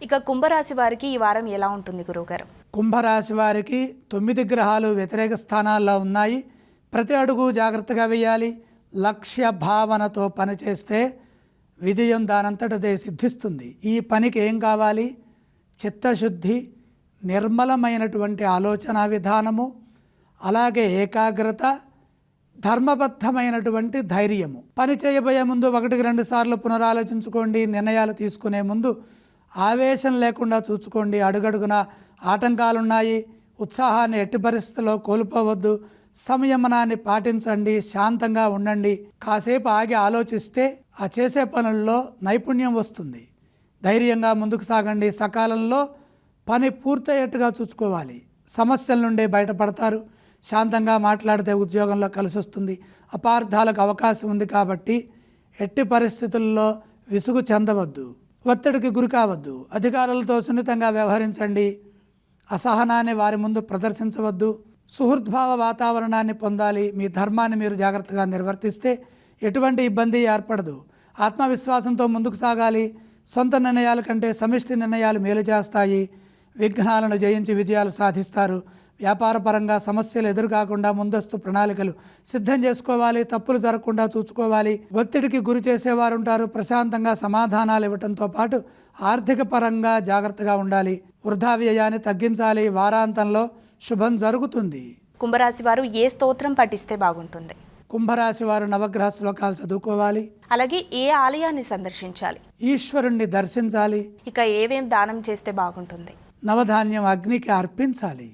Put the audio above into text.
ఇక కుంభరాశి వారికి ఈ వారం ఎలా ఉంటుంది గురువుగారు? కుంభరాశి వారికి 9 గ్రహాలు వ్యతిరేక స్థానాల్లో ఉన్నాయి. ప్రతి అడుగు జాగ్రత్తగా వేయాలి. లక్ష్య భావనతో పనిచేస్తే విజయం దానంతటదే సిద్ధిస్తుంది. ఈ పనికి ఏం కావాలి? చిత్తశుద్ధి, నిర్మలమైనటువంటి ఆలోచన విధానము, అలాగే ఏకాగ్రత, ధర్మబద్ధమైనటువంటి ధైర్యము. పని చేయబోయే ముందు 1-2 సార్లు పునరాలోచించుకోండి. నిర్ణయాలు తీసుకునే ముందు ఆవేశం లేకుండా చూసుకోండి. అడుగడుగున ఆటంకాలున్నాయి. ఉత్సాహాన్ని ఎట్టి పరిస్థితుల్లో కోల్పోవద్దు. సంయమనాన్ని పాటించండి. శాంతంగా ఉండండి. కాసేపు ఆగి ఆలోచిస్తే ఆ చేసే పనుల్లో నైపుణ్యం వస్తుంది. ధైర్యంగా ముందుకు సాగండి. సకాలంలో పని పూర్తయ్యేట్టుగా చూసుకోవాలి. సమస్యల నుండి బయటపడతారు. శాంతంగా మాట్లాడితే ఉద్యోగంలో కలిసి వస్తుంది. అపార్థాలకు అవకాశం ఉంది కాబట్టి ఎట్టి పరిస్థితుల్లో విసుగు చెందవద్దు. ఒత్తిడికి గురి కావద్దు. అధికారులతో సున్నితంగా వ్యవహరించండి. అసహనాన్ని వారి ముందు ప్రదర్శించవద్దు. సుహృద్భావ వాతావరణాన్ని పొందాలి. మీ ధర్మాన్ని మీరు జాగ్రత్తగా నిర్వర్తిస్తే ఎటువంటి ఇబ్బంది ఏర్పడదు. ఆత్మవిశ్వాసంతో ముందుకు సాగాలి. సొంత నిర్ణయాల కంటే సమిష్టి నిర్ణయాలు మేలు చేస్తాయి. విఘ్నాలను జయించి విజయాలు సాధిస్తారు. వ్యాపారపరంగా సమస్యలు ఎదురుకాకుండా ముందస్తు ప్రణాళికలు సిద్ధం చేసుకోవాలి. తప్పులు జరగకుండా చూసుకోవాలి. ఒత్తిడికి గురి చేసేవారు ఉంటారు. ప్రశాంతంగా సమాధానాలు ఇవ్వడంతో పాటు ఆర్థిక పరంగా జాగ్రత్తగా ఉండాలి. వృధా వ్యయాన్ని తగ్గించాలి. వారాంతంలో శుభం జరుగుతుంది. కుంభరాశి వారు ఏ స్తోత్రం పఠిస్తే బాగుంటుంది? కుంభరాశి వారు నవగ్రహ శ్లోకాలు చదువుకోవాలి. అలాగే ఏ ఆలయాన్ని సందర్శించాలి? ఈశ్వరుణ్ణి దర్శించాలి. ఇక ఏవేం దానం చేస్తే బాగుంటుంది? నవధాన్యం అగ్నికి అర్పించాలి.